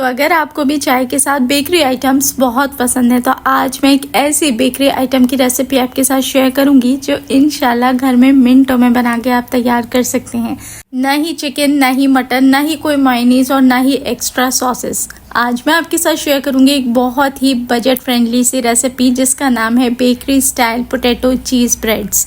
तो अगर आपको भी चाय के साथ बेकरी आइटम्स बहुत पसंद है तो आज मैं एक ऐसी बेकरी आइटम की रेसिपी आपके साथ शेयर करूंगी जो इंशाल्लाह घर में मिनटों में बना के आप तैयार कर सकते हैं। ना ही चिकन, ना ही मटन, ना ही कोई मायोनीज और ना ही एक्स्ट्रा सॉसेस। आज मैं आपके साथ शेयर करूंगी एक बहुत ही बजट फ्रेंडली सी रेसिपी जिसका नाम है bakery style potato cheese breads.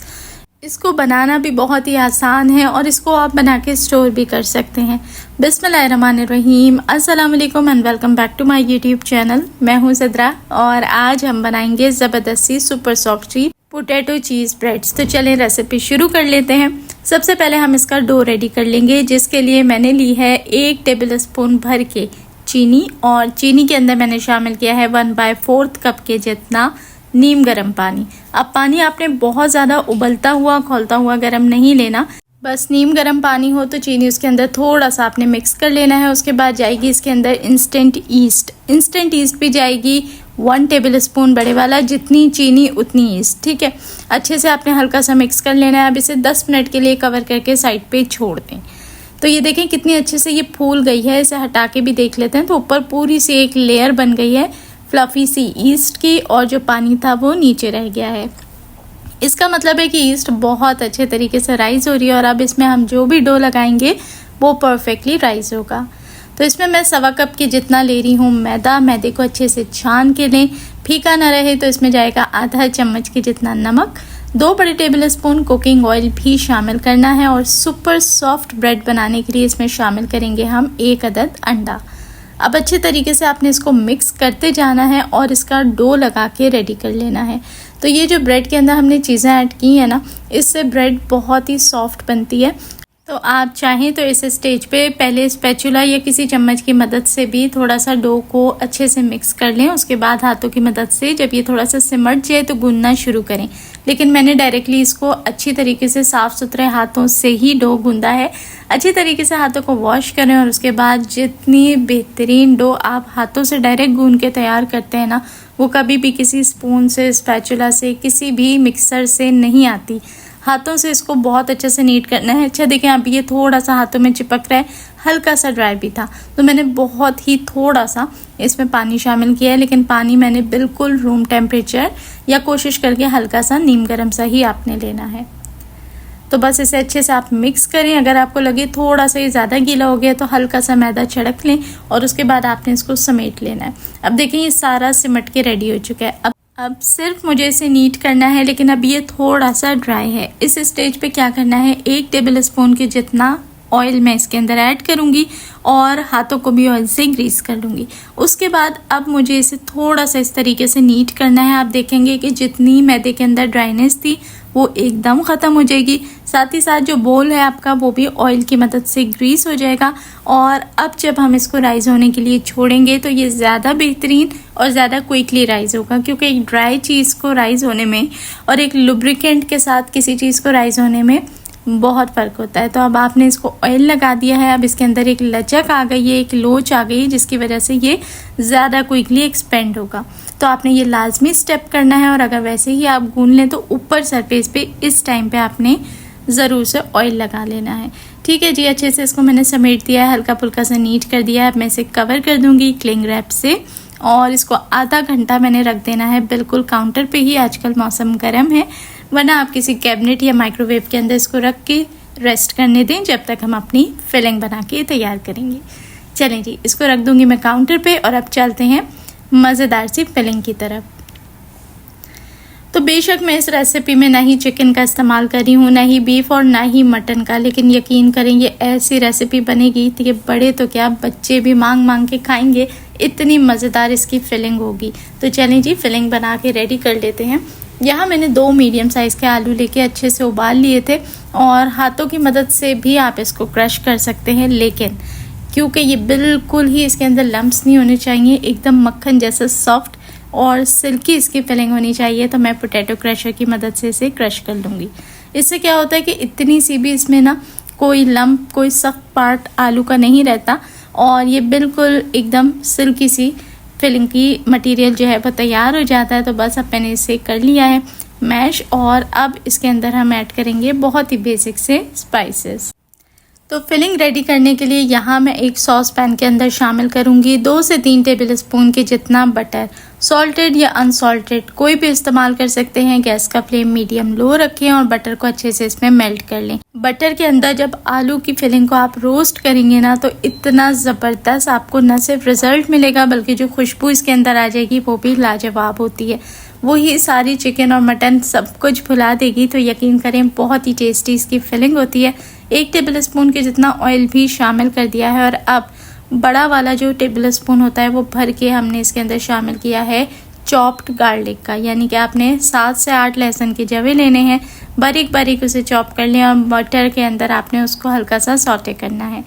इसको बनाना भी बहुत ही आसान है और इसको आप बना के स्टोर भी कर सकते हैं। बिस्मिल्लाहिर्रहमानिर्रहीम, अस्सलाम वालेकुम and welcome back to my YouTube channel. मैं हूं सिद्रा और आज हम बनाएंगे ज़बरदस्ती super soft potato cheese breads. तो चलें रेसिपी शुरू कर लेते हैं। सबसे पहले हम इसका डो रेडी कर लेंगे, जिसके लिए मैंने ली है 1 टेबल स्पून भर के चीनी और चीनी के अंदर मैंने शामिल किया है 1/4 कप के जितना नीम गर्म पानी। अब पानी आपने बहुत ज़्यादा उबलता हुआ खौलता हुआ गर्म नहीं लेना, बस नीम गर्म पानी हो तो चीनी उसके अंदर थोड़ा सा आपने मिक्स कर लेना है। उसके बाद जाएगी इसके अंदर इंस्टेंट ईस्ट भी जाएगी 1 टेबल स्पून बड़े वाला, जितनी चीनी उतनी ईस्ट। ठीक है, अच्छे से आपने हल्का सा मिक्स कर लेना है। अब इसे 10 मिनट के लिए कवर करके साइड पे छोड़ दें। तो ये देखें कितनी अच्छे से ये फूल गई है। इसे हटा के भी देख लेते हैं तो ऊपर पूरी सी एक लेयर बन गई है फ्लफी सी ईस्ट की, और जो पानी था वो नीचे रह गया है। इसका मतलब है कि ईस्ट बहुत अच्छे तरीके से राइज हो रही है और अब इसमें हम जो भी डो लगाएंगे वो परफेक्टली राइज होगा। तो इसमें मैं 1.25 कप की जितना ले रही हूँ मैदा। मैदे को अच्छे से छान के लें, फीका ना रहे। तो इसमें जाएगा आधा चम्मच की जितना नमक, 2 बड़े टेबल स्पून कुकिंग ऑयल भी शामिल करना है और सुपर सॉफ्ट ब्रेड बनाने के लिए इसमें शामिल करेंगे हम 1 अदद अंडा। अब अच्छे तरीके से आपने इसको मिक्स करते जाना है और इसका डो लगा के रेडी कर लेना है। तो ये जो ब्रेड के अंदर हमने चीज़ें ऐड की हैं ना, इससे ब्रेड बहुत ही सॉफ्ट बनती है। तो आप चाहें तो इस स्टेज पे पहले स्पैचुला या किसी चम्मच की मदद से भी थोड़ा सा डो को अच्छे से मिक्स कर लें। उसके बाद हाथों की मदद से जब ये थोड़ा सा सिमट जाए तो गूंदना शुरू करें। लेकिन मैंने डायरेक्टली इसको अच्छी तरीके से साफ़ सुथरे हाथों से ही डो गूंदा है। अच्छी तरीके से हाथों को वॉश करें और उसके बाद जितनी बेहतरीन डो आप हाथों से डायरेक्ट गूंद के तैयार करते हैं ना, वो कभी भी किसी स्पून से, स्पैचुला से, किसी भी मिक्सर से नहीं आती। हाथों से इसको बहुत अच्छे से नीट करना है। अच्छा देखें, अब ये थोड़ा सा हाथों में चिपक रहा है, हल्का सा ड्राई भी था तो मैंने बहुत ही थोड़ा सा इसमें पानी शामिल किया है। लेकिन पानी मैंने बिल्कुल रूम टेम्परेचर या कोशिश करके हल्का सा नीम गर्म सा ही आपने लेना है। तो बस इसे अच्छे से आप मिक्स करें। अगर आपको लगे थोड़ा सा ये ज़्यादा गीला हो गया तो हल्का सा मैदा छिड़क लें और उसके बाद आपने इसको समेट लेना है। अब देखें ये सारा सिमट के रेडी हो चुका है। अब सिर्फ मुझे इसे नीट करना है, लेकिन अब ये थोड़ा सा ड्राई है। इस स्टेज पे क्या करना है, 1 टेबल स्पून के जितना ऑयल मैं इसके अंदर ऐड करूँगी और हाथों को भी ऑयल से ग्रीस कर लूँगी। उसके बाद अब मुझे इसे थोड़ा सा इस तरीके से नीट करना है। आप देखेंगे कि जितनी मैदे के अंदर ड्राइनेस थी वो एकदम ख़त्म हो जाएगी। साथ ही साथ जो बोल है आपका वो भी ऑयल की मदद से ग्रीस हो जाएगा। और अब जब हम इसको राइज़ होने के लिए छोड़ेंगे तो ये ज़्यादा बेहतरीन और ज़्यादा क्विकली राइज़ होगा, क्योंकि एक ड्राई चीज़ को राइज़ होने में और एक लुब्रिकेंट के साथ किसी चीज़ को राइज़ होने में बहुत फ़र्क होता है। तो अब आपने इसको ऑयल लगा दिया है। अब इसके अंदर एक लचक आ गई है, एक लोच आ गई, जिसकी वजह से ये ज़्यादा क्विकली एक्सपेंड होगा। तो आपने ये लाजमी स्टेप करना है। और अगर वैसे ही आप गूंद लें तो ऊपर सरफेस पे इस टाइम पे आपने ज़रूर से ऑयल लगा लेना है। ठीक है जी, अच्छे से इसको मैंने समेट दिया है, हल्का फुल्का सा नीट कर दिया है। अब मैं इसे कवर कर दूँगी क्लिंग रैप से और इसको आधा घंटा मैंने रख देना है बिल्कुल काउंटर पे ही। आजकल मौसम गर्म है, वरना आप किसी कैबिनेट या माइक्रोवेव के अंदर इसको रख के रेस्ट करने दें जब तक हम अपनी फिलिंग बना के तैयार करेंगे। चलें जी, इसको रख दूँगी मैं काउंटर पे और अब चलते हैं मज़ेदार सी फिलिंग की तरफ। तो बेशक मैं इस रेसिपी में ना ही चिकन का इस्तेमाल कर रही हूँ, ना ही बीफ और ना ही मटन का, लेकिन यकीन करें ये ऐसी रेसिपी बनेगी तो ये बड़े तो क्या बच्चे भी मांग मांग के खाएंगे, इतनी मज़ेदार इसकी फिलिंग होगी। तो चलें जी, फिलिंग बना के रेडी कर लेते हैं। यहाँ मैंने 2 मीडियम साइज़ के आलू लेके अच्छे से उबाल लिए थे और हाथों की मदद से भी आप इसको क्रश कर सकते हैं, लेकिन क्योंकि ये बिल्कुल ही इसके अंदर लम्प्स नहीं होने चाहिए, एकदम मक्खन जैसा सॉफ्ट और सिल्की इसकी फिलिंग होनी चाहिए, तो मैं पोटैटो क्रशर की मदद से इसे क्रश कर लूँगी। इससे क्या होता है कि इतनी सी भी इसमें ना कोई लम्प, कोई सख्त पार्ट आलू का नहीं रहता और ये बिल्कुल एकदम सिल्की सी फिलिंग की मटेरियल जो है वो तैयार हो जाता है। तो बस अब मैंने इसे कर लिया है मैश और अब इसके अंदर हम ऐड करेंगे बहुत ही बेसिक से स्पाइसेस। तो फिलिंग रेडी करने के लिए यहाँ मैं एक सॉस पैन के अंदर शामिल करूँगी 2 से 3 टेबल स्पून के जितना बटर। सॉल्टेड या अनसॉल्टेड कोई भी इस्तेमाल कर सकते हैं। गैस का फ्लेम मीडियम लो रखें और बटर को अच्छे से इसमें मेल्ट कर लें। बटर के अंदर जब आलू की फिलिंग को आप रोस्ट करेंगे ना, तो इतना ज़बरदस्त आपको न सिर्फ रिजल्ट मिलेगा बल्कि जो खुशबू इसके अंदर आ जाएगी वो भी लाजवाब होती है। वही सारी चिकन और मटन सब कुछ भुला देगी। तो यकीन करें बहुत ही टेस्टी इसकी फिलिंग होती है। 1 टेबल स्पून के जितना ऑयल भी शामिल कर दिया है और अब बड़ा वाला जो टेबल स्पून होता है वो भर के हमने इसके अंदर शामिल किया है चॉप्ड गार्लिक का, यानी कि आपने 7 से 8 लहसुन के जवे लेने हैं, बारीक बारीक उसे चॉप कर लें और बटर के अंदर आपने उसको हल्का सा सौटे करना है।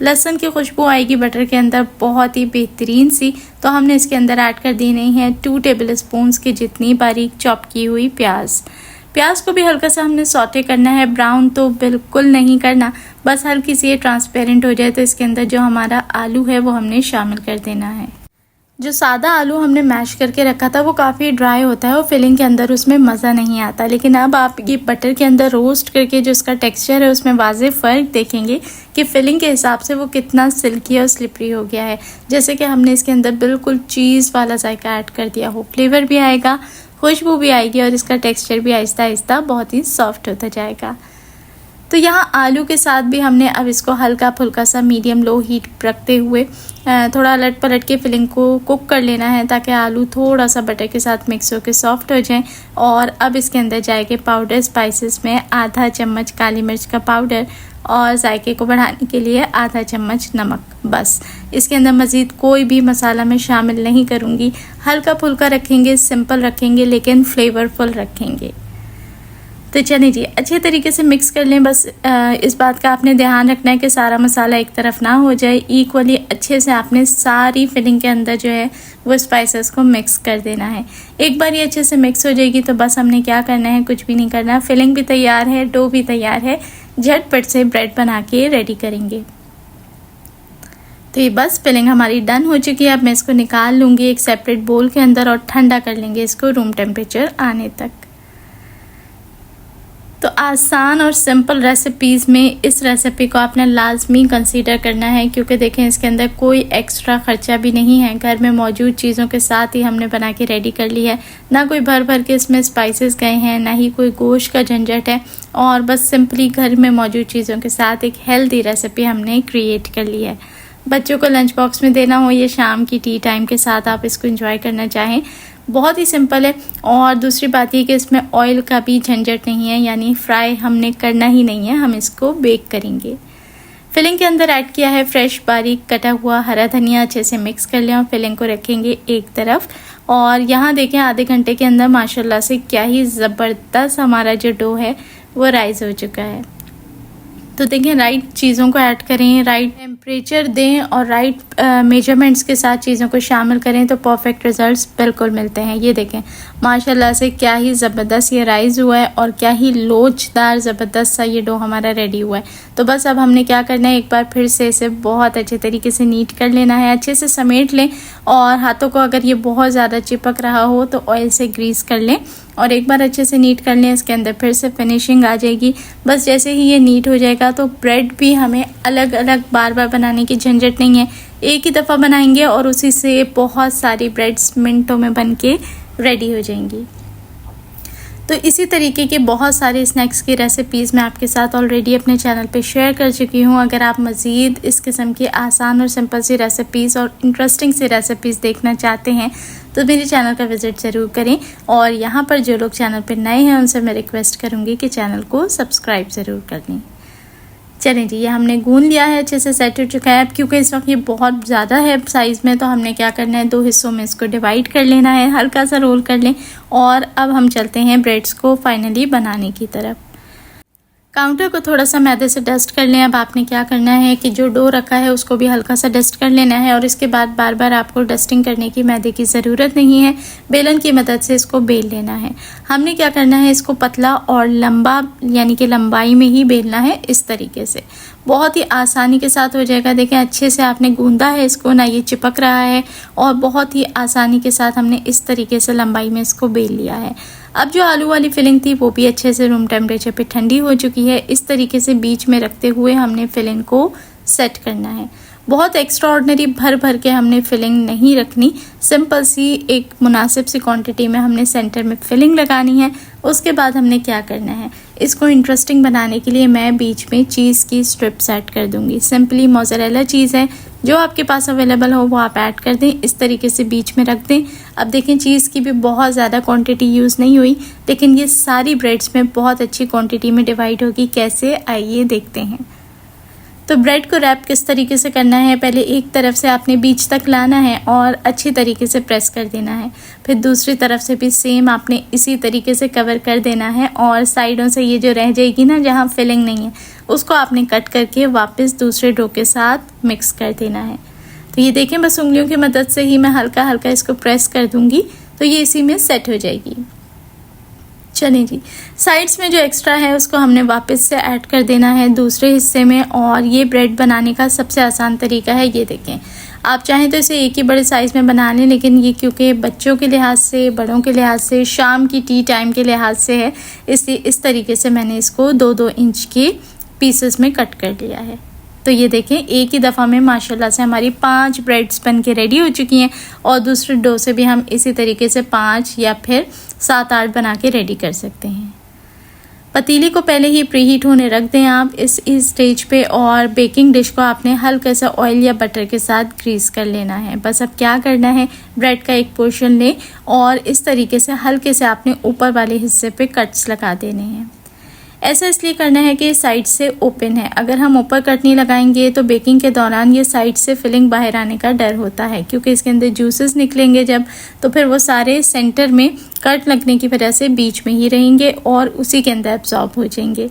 लहसुन की खुशबू आएगी बटर के अंदर बहुत ही बेहतरीन सी। तो हमने इसके अंदर ऐड कर दी नहीं है 2 टेबल स्पून की जितनी बारीक चॉप की हुई प्याज को भी हल्का सा हमने सौटे करना है। ब्राउन तो बिल्कुल नहीं करना, बस हल्की सी ये ट्रांसपेरेंट हो जाए तो इसके अंदर जो हमारा आलू है वो हमने शामिल कर देना है। जो सादा आलू हमने मैश करके रखा था वो काफ़ी ड्राई होता है और फिलिंग के अंदर उसमें मज़ा नहीं आता, लेकिन अब आप ये बटर के अंदर रोस्ट करके जो इसका टेक्सचर है उसमें वाज़े फ़र्क देखेंगे कि फिलिंग के हिसाब से वो कितना सिल्की और स्लिपरी हो गया है। जैसे कि हमने इसके अंदर बिल्कुल चीज़ वाला जायका ऐड कर दिया हो, फ्लेवर भी आएगा, खुशबू भी आएगी और इसका टेक्सचर भी आहिस्ता आहिस्ता बहुत ही सॉफ्ट होता जाएगा। तो यहाँ आलू के साथ भी हमने अब इसको हल्का फुल्का सा मीडियम लो हीट रखते हुए थोड़ा अलट पलट के फिलिंग को कुक कर लेना है ताकि आलू थोड़ा सा बटर के साथ मिक्स होकर सॉफ्ट हो जाए। और अब इसके अंदर जाएंगे पाउडर स्पाइसेस में आधा चम्मच काली मिर्च का पाउडर और जायके को बढ़ाने के लिए आधा चम्मच नमक। बस इसके अंदर मज़ीद कोई भी मसाला मैं शामिल नहीं करूँगी। हल्का फुल्का रखेंगे, सिंपल रखेंगे, लेकिन फ्लेवरफुल रखेंगे। तो चलिए जी अच्छे तरीके से मिक्स कर लें। बस इस बात का आपने ध्यान रखना है कि सारा मसाला एक तरफ ना हो जाए। इक्वली अच्छे से आपने सारी फिलिंग के अंदर जो है वो स्पाइसेस को मिक्स कर देना है। एक बार ये अच्छे से मिक्स हो जाएगी तो बस हमने क्या करना है, कुछ भी नहीं करना। फिलिंग भी तैयार है, डो भी तैयार है, झटपट से ब्रेड बना के रेडी करेंगे। तो ये बस फिलिंग हमारी डन हो चुकी है। अब मैं इसको निकाल लूँगी एक सेपरेट बोल के अंदर और ठंडा कर लेंगे इसको रूम टेम्परेचर आने तक। तो आसान और सिंपल रेसिपीज़ में इस रेसिपी को आपने लाजमी कंसीडर करना है, क्योंकि देखें इसके अंदर कोई एक्स्ट्रा ख़र्चा भी नहीं है। घर में मौजूद चीज़ों के साथ ही हमने बना के रेडी कर ली है। ना कोई भर भर के इसमें स्पाइसेस गए हैं, ना ही कोई गोश्त का झंझट है, और बस सिंपली घर में मौजूद चीज़ों के साथ एक हेल्दी रेसिपी हमने क्रिएट कर ली है। बच्चों को लंच बॉक्स में देना हो या शाम की टी टाइम के साथ आप इसको एंजॉय करना चाहें, बहुत ही सिंपल है। और दूसरी बात ये कि इसमें ऑयल का भी झंझट नहीं है, यानी फ्राई हमने करना ही नहीं है, हम इसको बेक करेंगे। फिलिंग के अंदर ऐड किया है फ्रेश बारीक कटा हुआ हरा धनिया। अच्छे से मिक्स कर लें और फिलिंग को रखेंगे एक तरफ। और यहाँ देखें आधे घंटे के अंदर माशाल्लाह से क्या ही ज़बरदस्त हमारा जो डो है वो राइज हो चुका है। तो देखें राइट चीज़ों को ऐड करें, राइट टेम्परेचर दें और राइट मेजरमेंट्स के साथ चीज़ों को शामिल करें तो परफेक्ट रिजल्ट्स बिल्कुल मिलते हैं। ये देखें माशाल्लाह से क्या ही ज़बरदस्त ये राइज़ हुआ है और क्या ही लोचदार ज़बरदस्त सा ये डो हमारा रेडी हुआ है। तो बस अब हमने क्या करना है, एक बार फिर से इसे बहुत अच्छे तरीके से नीट कर लेना है, अच्छे से समेट लें। और हाथों को अगर ये बहुत ज़्यादा चिपक रहा हो तो ऑयल से ग्रीस कर लें और एक बार अच्छे से नीट कर लें। इसके अंदर फिर से फिनिशिंग आ जाएगी। बस जैसे ही ये नीट हो जाएगा तो ब्रेड भी हमें अलग अलग बार बार बनाने की झंझट नहीं है, एक ही दफ़ा बनाएंगे और उसी से बहुत सारी ब्रेड्स मिनटों में बन के रेडी हो जाएंगी। तो इसी तरीके के बहुत सारे स्नैक्स की रेसिपीज़ मैं आपके साथ ऑलरेडी अपने चैनल पे शेयर कर चुकी हूँ। अगर आप मज़ीद इस किस्म की आसान और सिंपल सी रेसिपीज़ और इंटरेस्टिंग सी रेसिपीज़ देखना चाहते हैं तो मेरे चैनल का विज़िट ज़रूर करें। और यहाँ पर जो लोग चैनल पर नए हैं उनसे मैं रिक्वेस्ट करूँगी कि चैनल को सब्सक्राइब ज़रूर कर लें। चलें जी, ये हमने गूंद लिया है, अच्छे से सेट हो चुका है। अब क्योंकि इस वक्त ये बहुत ज़्यादा है साइज़ में तो हमने क्या करना है, 2 हिस्सों में इसको डिवाइड कर लेना है, हल्का सा रोल कर लें। और अब हम चलते हैं ब्रेड्स को फाइनली बनाने की तरफ। काउंटर को थोड़ा सा मैदे से डस्ट कर लें। अब आपने क्या करना है कि जो डो रखा है उसको भी हल्का सा डस्ट कर लेना है और इसके बाद बार बार आपको डस्टिंग करने की मैदे की ज़रूरत नहीं है, बेलन की मदद से इसको बेल लेना है। हमने क्या करना है, इसको पतला और लंबा यानी कि लंबाई में ही बेलना है, इस तरीके से बहुत ही आसानी के साथ हो जाएगा। देखें अच्छे से आपने गूंदा है इसको, ना ये चिपक रहा है और बहुत ही आसानी के साथ हमने इस तरीके से लंबाई में इसको बेल लिया है। अब जो आलू वाली फिलिंग थी वो भी अच्छे से रूम टेम्परेचर पे ठंडी हो चुकी है। इस तरीके से बीच में रखते हुए हमने फिलिंग को सेट करना है। बहुत एक्स्ट्रा ऑर्डिनरी भर भर के हमने फिलिंग नहीं रखनी, सिंपल सी एक मुनासिब सी क्वांटिटी में हमने सेंटर में फिलिंग लगानी है। उसके बाद हमने क्या करना है, इसको इंटरेस्टिंग बनाने के लिए मैं बीच में चीज़ की स्ट्रिप्स ऐड कर दूंगी। सिंपली मोज़रेला चीज़ है, जो आपके पास अवेलेबल हो वो आप ऐड कर दें। इस तरीके से बीच में रख दें। अब देखें चीज़ की भी बहुत ज़्यादा क्वांटिटी यूज़ नहीं हुई, लेकिन ये सारी ब्रेड्स में बहुत अच्छी क्वांटिटी में डिवाइड होगी। कैसे, आइए देखते हैं। तो ब्रेड को रैप किस तरीके से करना है, पहले एक तरफ से आपने बीच तक लाना है और अच्छी तरीके से प्रेस कर देना है। फिर दूसरी तरफ से भी सेम आपने इसी तरीके से कवर कर देना है और साइडों से ये जो रह जाएगी ना, जहाँ फिलिंग नहीं है, उसको आपने कट करके वापस दूसरे डो के साथ मिक्स कर देना है। तो ये देखें, बस उंगलियों की मदद से ही मैं हल्का हल्का इसको प्रेस कर दूंगी तो ये इसी में सेट हो जाएगी। चलिए जी, साइड्स में जो एक्स्ट्रा है उसको हमने वापस से ऐड कर देना है दूसरे हिस्से में। और ये ब्रेड बनाने का सबसे आसान तरीका है। ये देखें, आप चाहें तो इसे एक ही बड़े साइज़ में बना लें, लेकिन ये क्योंकि बच्चों के लिहाज से, बड़ों के लिहाज से, शाम की टी टाइम के लिहाज से है, इसलिए इस तरीके से मैंने इसको 2-2 इंच के पीसेस में कट कर लिया है। तो ये देखें, एक ही दफ़ा में माशाल्लाह से हमारी 5 ब्रेड्स बन के रेडी हो चुकी हैं। और दूसरे डो से भी हम इसी तरीके से 5 या फिर 7-8 बना के रेडी कर सकते हैं। पतीली को पहले ही प्रीहीट होने रख दें आप इस स्टेज पे। और बेकिंग डिश को आपने हल्का सा ऑयल या बटर के साथ ग्रीस कर लेना है। बस अब क्या करना है, ब्रेड का एक पोर्शन लें और इस तरीके से हल्के से आपने ऊपर वाले हिस्से पे कट्स लगा देने हैं। ऐसा इसलिए करना है कि साइड से ओपन है। अगर हम ऊपर कट नहीं लगाएंगे तो बेकिंग के दौरान ये साइड से फिलिंग बाहर आने का डर होता है, क्योंकि इसके अंदर जूसेस निकलेंगे जब, तो फिर वो सारे सेंटर में कट लगने की वजह से बीच में ही रहेंगे और उसी के अंदर एब्जॉर्ब हो जाएंगे।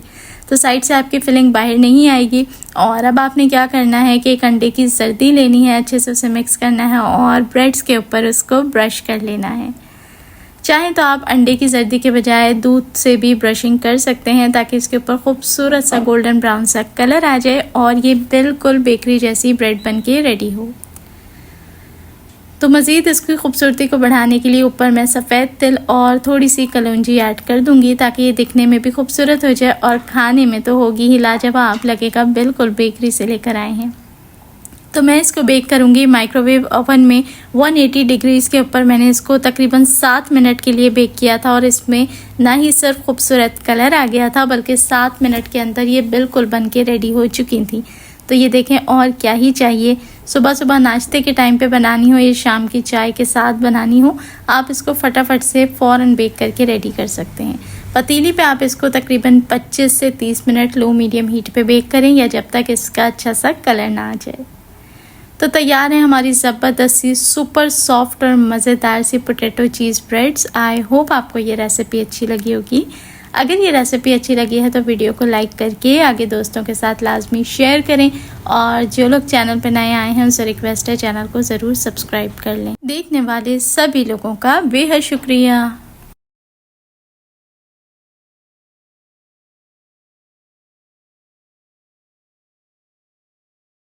तो साइड से आपकी फिलिंग बाहर नहीं आएगी। और अब आपने क्या करना है कि एक अंडे की जर्दी लेनी है, अच्छे से उसे मिक्स करना है और ब्रेड्स के ऊपर उसको ब्रश कर लेना है। चाहें तो आप अंडे की जर्दी के बजाय दूध से भी ब्रशिंग कर सकते हैं, ताकि इसके ऊपर खूबसूरत सा गोल्डन ब्राउन सा कलर आ जाए और ये बिल्कुल बेकरी जैसी ब्रेड बन के रेडी हो। तो मज़ीद इसकी खूबसूरती को बढ़ाने के लिए ऊपर मैं सफ़ेद तिल और थोड़ी सी कलौंजी ऐड कर दूंगी, ताकि ये दिखने में भी खूबसूरत हो जाए और खाने में तो होगी ही लाजवाब, लगेगा बिल्कुल बेकरी से लेकर आए हैं। तो मैं इसको बेक करूंगी माइक्रोवेव ओवन में 180 डिग्रीज़ के ऊपर। मैंने इसको तकरीबन 7 मिनट के लिए बेक किया था और इसमें ना ही सिर्फ खूबसूरत कलर आ गया था, बल्कि 7 मिनट के अंदर ये बिल्कुल बन के रेडी हो चुकी थी। तो ये देखें, और क्या ही चाहिए। सुबह सुबह नाश्ते के टाइम पे बनानी हो या शाम की चाय के साथ बनानी हो, आप इसको फटाफट से फ़ौरन बेक करके रेडी कर सकते हैं। पतीली पे आप इसको तकरीबन 25 से 30 मिनट लो मीडियम हीट पे बेक करें, या जब तक इसका अच्छा सा कलर ना आ जाए। तो तैयार है हमारी ज़बरदस्त सी सुपर सॉफ्ट और मज़ेदार सी potato cheese breads. I hope आपको ये रेसिपी अच्छी लगी होगी। अगर ये रेसिपी अच्छी लगी है तो वीडियो को लाइक करके आगे दोस्तों के साथ लाजमी शेयर करें। और जो लोग चैनल पर नए आए हैं उनसे रिक्वेस्ट है चैनल को ज़रूर सब्सक्राइब कर लें। देखने वाले सभी लोगों का बेहद शुक्रिया।